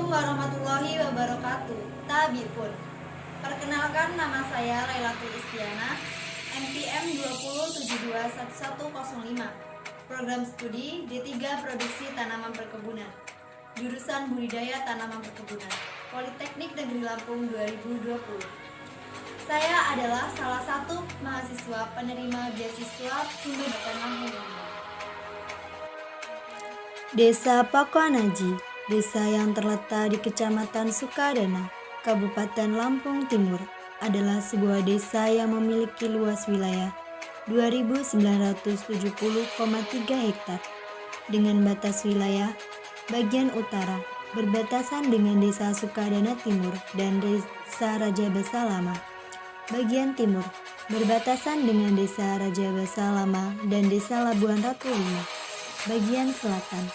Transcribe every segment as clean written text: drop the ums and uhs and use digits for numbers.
warahmatullahi wabarakatuh. Tabipun. Perkenalkan, nama saya Lailatul Istiana, NPM 2072105. Program studi D3 Produksi Tanaman Perkebunan. Jurusan Budidaya Tanaman Perkebunan. Politeknik Negeri Lampung 2020. Saya adalah salah satu mahasiswa penerima beasiswa Sumber Daya Lampung. Desa Pakuanaji, desa yang terletak di Kecamatan Sukadana, Kabupaten Lampung Timur, adalah sebuah desa yang memiliki luas wilayah 2.970,3 hektar dengan batas wilayah bagian utara berbatasan dengan Desa Sukadana Timur dan Desa Raja Basa Lama. Bagian timur berbatasan dengan Desa Raja Basa Lama dan Desa Labuan Ratu 5. Bagian selatan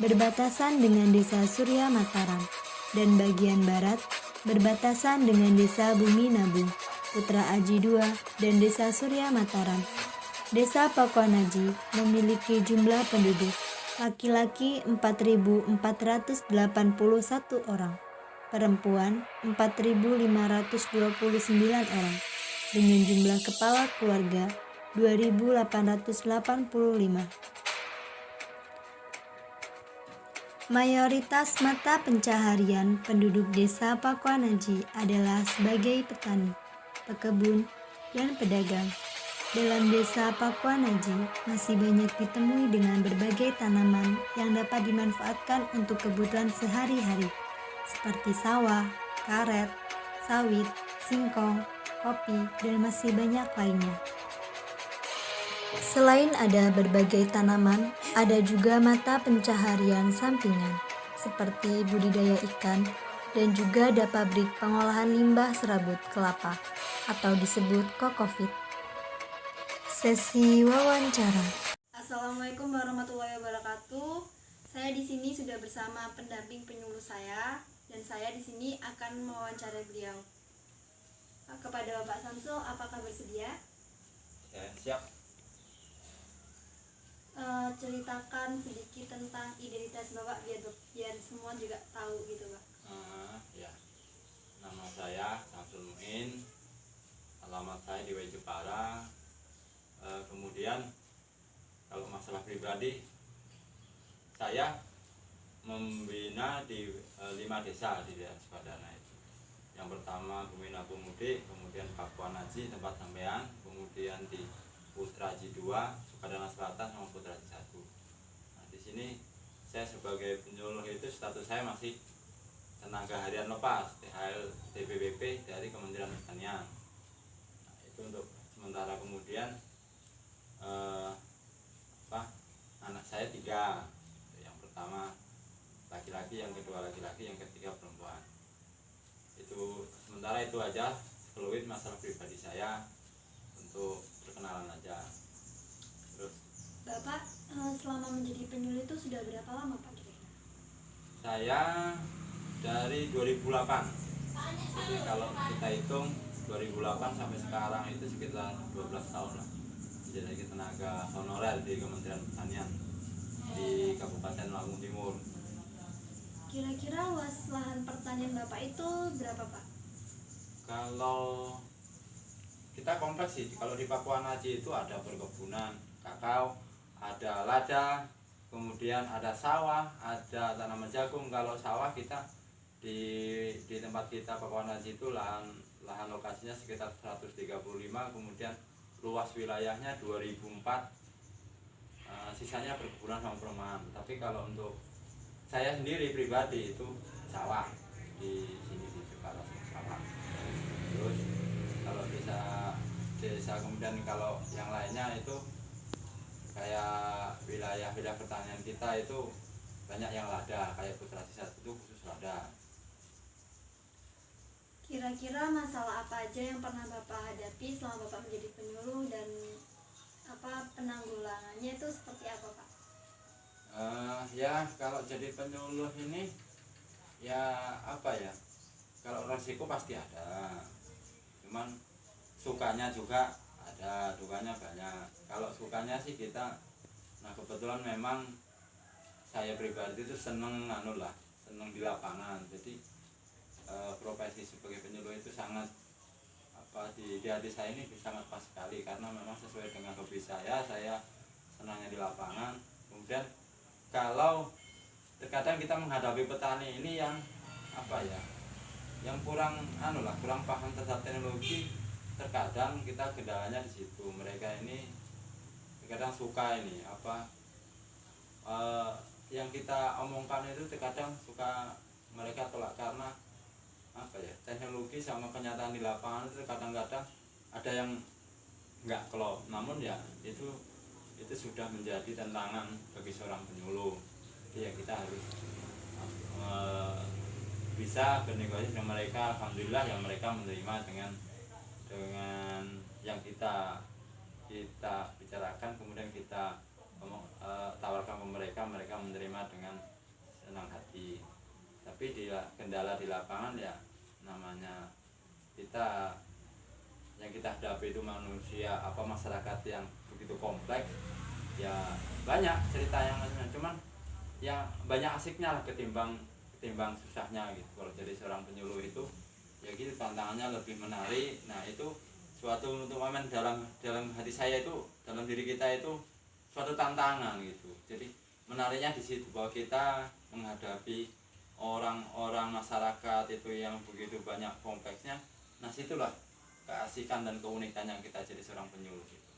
berbatasan dengan Desa Surya Mataram dan bagian barat berbatasan dengan Desa Bumi Nabung, Putra Aji II dan Desa Surya Mataram. Desa Pakuanaji memiliki jumlah penduduk laki-laki 4.481 orang, perempuan 4.529 orang, dengan jumlah kepala keluarga 2.885. Mayoritas mata pencaharian penduduk desa Pakuanaji adalah sebagai petani, pekebun, dan pedagang. Dalam desa Pakuanaji masih banyak ditemui dengan berbagai tanaman yang dapat dimanfaatkan untuk kebutuhan sehari-hari, seperti sawah, karet, sawit, singkong, kopi, dan masih banyak lainnya. Selain ada berbagai tanaman, ada juga mata pencaharian sampingan seperti budidaya ikan dan juga ada pabrik pengolahan limbah serabut kelapa atau disebut kokofit. Sesi wawancara. Assalamualaikum warahmatullahi wabarakatuh. Saya di sini sudah bersama pendamping penyuluh saya dan saya di sini akan mewawancarai beliau. Kepada Bapak Samsul, apakah bersedia? Ya, siap. Ceritakan sedikit tentang identitas Bapak biar semua juga tahu gitu, Pak. Ya, nama saya Samsul Muin, alamat saya di Jepara. Kemudian kalau masalah pribadi, saya membina di 5 desa di daerah Sukadana itu. Yang pertama Bumi Nabung Mudik, kemudian Pakuanaji tempat sampean, kemudian di Putra Aji 2, Sukadana Selatan sama Putra Aji 1. Nah, di sini saya sebagai penyuluh itu status saya masih tenaga harian lepas THL TPPP dari Kementerian Pertanian. Nah, itu untuk sementara. Kemudian anak saya 3. Yang pertama laki-laki, yang kedua laki-laki, yang ketiga perempuan. Itu sementara itu aja fluid masalah pribadi saya untuk perkenalan aja. Terus Bapak selama menjadi penyuluh itu sudah berapa lama, Pak? saya dari 2008. Jadi kalau kita hitung 2008 sampai sekarang itu sekitar 12 tahun lah. Jadi tenaga honorer di Kementerian Pertanian di Kabupaten Lampung Timur. Kira-kira luas lahan pertanian Bapak itu berapa, Pak? Kalau kita kompleks sih, kalau di Pakuanaji itu ada perkebunan kakao, ada lada, kemudian ada sawah, ada tanaman jagung. Kalau sawah kita di tempat kita Pakuanaji itu lahan lokasinya sekitar 135, kemudian luas wilayahnya 2004, sisanya perkebunan sama perumahan. Tapi kalau untuk saya sendiri pribadi itu sawah di sini di Jepara sawah. Terus kalau desa kemudian kalau yang lainnya itu kayak wilayah pertanian kita itu banyak yang lada, kayak Putra Aji 1 itu khusus lada. Kira-kira masalah apa aja yang pernah Bapak hadapi selama Bapak menjadi penyuluh dan penanggulangannya itu seperti apa, Pak? Ya kalau jadi penyuluh ini ya kalau resiko pasti ada, cuman sukanya juga ada, dukanya banyak. Kalau sukanya sih kita, nah kebetulan memang saya pribadi itu seneng senang di lapangan. Jadi profesi sebagai penyuluh itu sangat di hati saya ini sangat pas sekali, karena memang sesuai dengan hobi saya senangnya di lapangan. Kemudian kalau terkadang kita menghadapi petani ini yang yang kurang kurang paham terhadap teknologi, terkadang kita kendalanya di situ. Mereka ini terkadang suka yang kita omongkan itu terkadang suka mereka tolak, karena teknologi sama kenyataan di lapangan itu kadang-kadang ada yang nggak klop. Namun ya itu sudah menjadi tantangan bagi seorang penyuluh. Jadi ya kita harus bisa bernegosiasi dengan mereka. Alhamdulillah yang mereka menerima dengan yang kita bicarakan, kemudian kita tawarkan ke mereka menerima dengan senang hati. Tapi kendala di lapangan ya namanya yang kita hadapi itu manusia masyarakat yang begitu kompleks, ya banyak cerita yang macam-macam, cuman ya banyak asiknya lah ketimbang susahnya gitu. Kalau jadi seorang penyuluh itu ya gitu, tantangannya lebih menarik. Nah itu suatu untuk momen dalam hati saya itu, dalam diri kita itu suatu tantangan gitu. Jadi menariknya di situ, bahwa kita menghadapi orang-orang masyarakat itu yang begitu banyak kompleksnya. Nah situlah keasikan dan keunikan yang kita jadi seorang penyuluh gitu.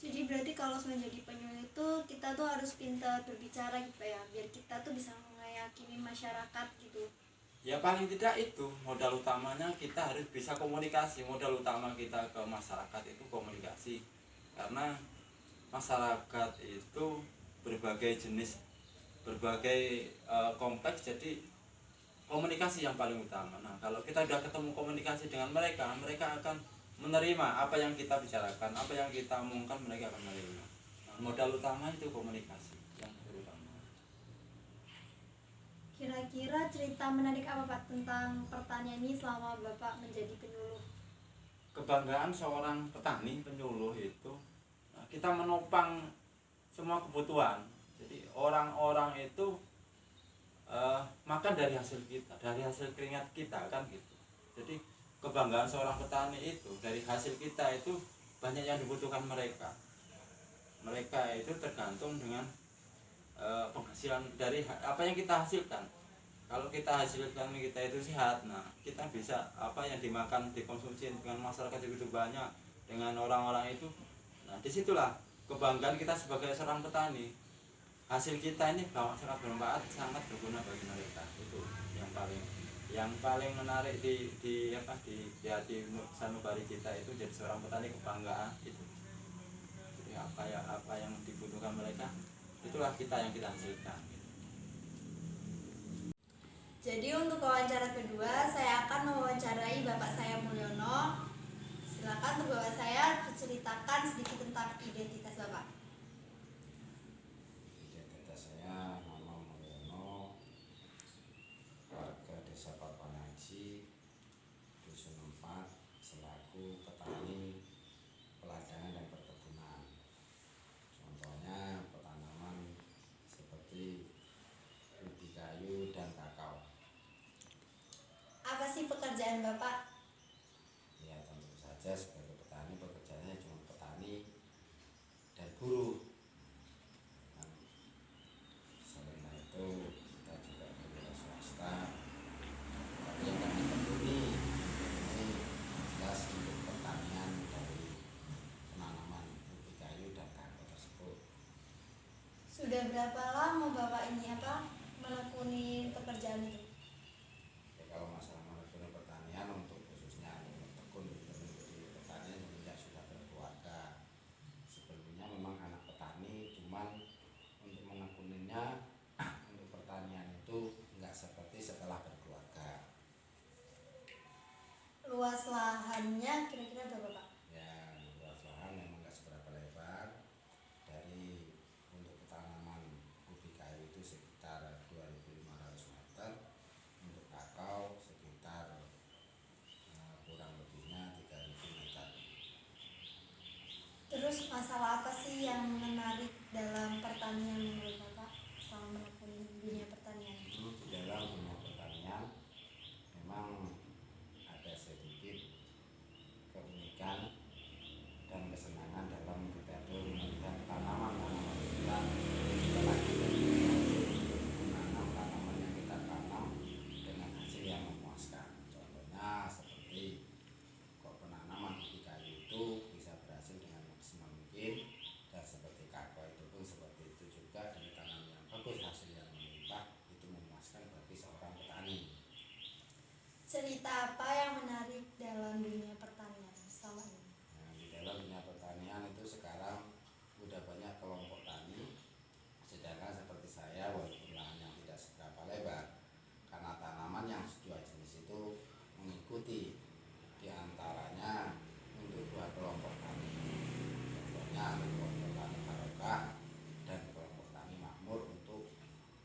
Jadi berarti kalau menjadi penyuluh itu kita tuh harus pintar berbicara gitu ya, biar kita tuh bisa meyakini masyarakat gitu. Ya paling tidak itu modal utamanya, kita harus bisa komunikasi. Modal utama kita ke masyarakat itu komunikasi, karena masyarakat itu berbagai jenis, berbagai kompleks, jadi komunikasi yang paling utama. Nah kalau kita udah ketemu komunikasi dengan mereka akan menerima apa yang kita bicarakan, apa yang kita omongkan, mereka akan menerima. Nah, modal utama itu komunikasi yang terutama. Kira-kira cerita menarik apa Pak tentang pertanian ini selama Bapak menjadi penyuluh? Kebanggaan seorang petani penyuluh itu kita menopang semua kebutuhan. Jadi orang-orang itu makan dari hasil kita, dari hasil keringat kita kan gitu. Jadi kebanggaan seorang petani itu dari hasil kita itu banyak yang dibutuhkan mereka. Mereka itu tergantung dengan penghasilan dari apa yang kita hasilkan. Kalau kita hasilkan kita itu sehat, nah kita bisa apa yang dimakan, dikonsumsi dengan masyarakat begitu banyak, dengan orang-orang itu. Nah disitulah kebanggaan kita sebagai seorang petani. Hasil kita ini sangat bermanfaat, sangat berguna bagi mereka. Itu yang paling menarik di hati sanubari kita itu, jadi seorang petani, kebanggaan itu. Jadi apa yang dibutuhkan mereka, itulah yang kita hasilkan. Jadi untuk wawancara kedua saya akan mewawancarai Bapak saya Mulyono. Silakan untuk Bapak saya diceritakan sedikit tentang identitas Bapak. Identitas saya nama Mulyono, warga Desa Papanaji, Dusun 4, selaku petani peladangan dan perkebunan. Contohnya petanaman seperti ubi kayu dan kakao. Apa sih pekerjaan Bapak? Ya tentu saja sebagai petani pekerjaannya cuma petani dan buruh. Nah, selain itu kita juga berwira swasta. Tapi yang kami tekuni ini jelas untuk pertanian dari penanaman ubi kayu dan kakao tersebut. Sudah berapa lama Bapak ini menekuni pekerjaan itu? Ya, kalau masalah menekuni pertanian untuk khususnya menekun di pertanian semenjak sudah berkeluarga. Sebelumnya memang anak petani, cuman untuk menekuninya untuk pertanian itu enggak seperti setelah berkeluarga. Luas lahannya kira-kira berapa Pak? Ya, luas lahan memang enggak seberapa lebar. Dari untuk tanaman ubi kayu itu sekitar 2.500 meter, untuk kakao sekitar kurang lebihnya 3.000 meter. Terus masalah apa sih yang menarik dalam pertanian menurut Bapak selama menekuni dunia pertanian? Di dalam apa yang menarik dalam dunia pertanian selama ini? Nah, di dalam dunia pertanian itu sekarang udah banyak kelompok tani, sedangkan seperti saya walaupun lahannya tidak seberapa lebar, karena tanaman yang dua jenis itu mengikuti diantaranya untuk dua kelompok tani, contohnya kelompok tani barokah dan kelompok tani makmur untuk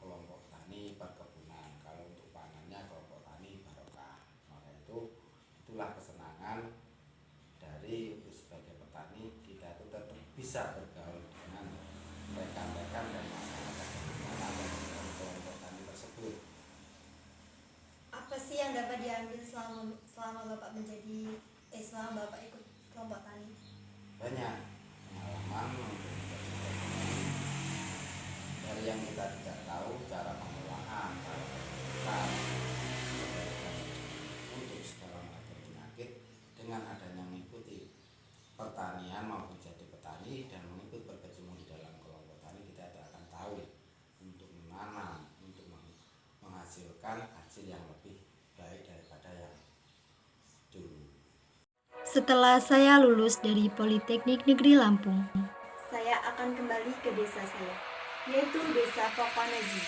kelompok tani perkebunan. Kalau untuk pangannya kelompok tani barokah. Maka itulah kesenangan dari untuk sebagai petani kita itu tetap bisa bergaul dengan rekan-rekan dan masyarakat yang ada di dalam kelompok tani tersebut. Apa sih yang dapat diambil selama Bapak selama Bapak ikut kelompok tani? Banyak pengalaman untuk menjadi petani. Dari yang kita tidak tahu cara pengolahan, cara perawatan, untuk segala macam penyakit, dengan adanya mengikuti pertanian maupun jadi petani dan mengikut berkecimpung di dalam kelompok tani, kita tidak akan tahu untuk menanam, untuk menghasilkan hasil yang lebih baik daripada yang dulu. Setelah saya lulus dari Politeknik Negeri Lampung, Saya akan kembali ke desa saya, yaitu Desa Pokonaji.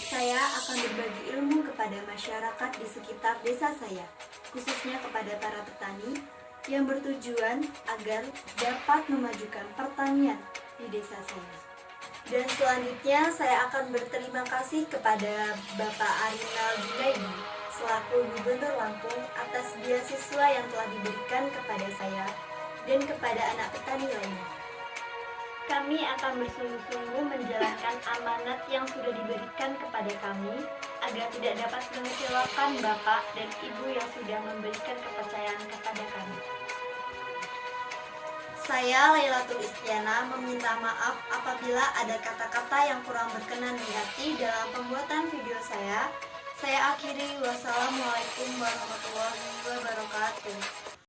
Saya akan berbagi ilmu kepada masyarakat di sekitar desa saya, khususnya kepada para petani yang bertujuan agar dapat memajukan pertanian di desa saya. Dan selanjutnya saya akan berterima kasih kepada Bapak Arinal Junaidi selaku Gubernur Lampung atas beasiswa yang telah diberikan kepada saya dan kepada anak petani lainnya. Kami akan bersungguh-sungguh menjalankan amanat yang sudah diberikan kepada kami agar tidak dapat mengecewakan Bapak dan Ibu yang sudah memberikan kepercayaan kepada kami. Saya Lailatul Istiana meminta maaf apabila ada kata-kata yang kurang berkenan di hati dalam pembuatan video saya. Saya akhiri, wassalamualaikum warahmatullahi wabarakatuh.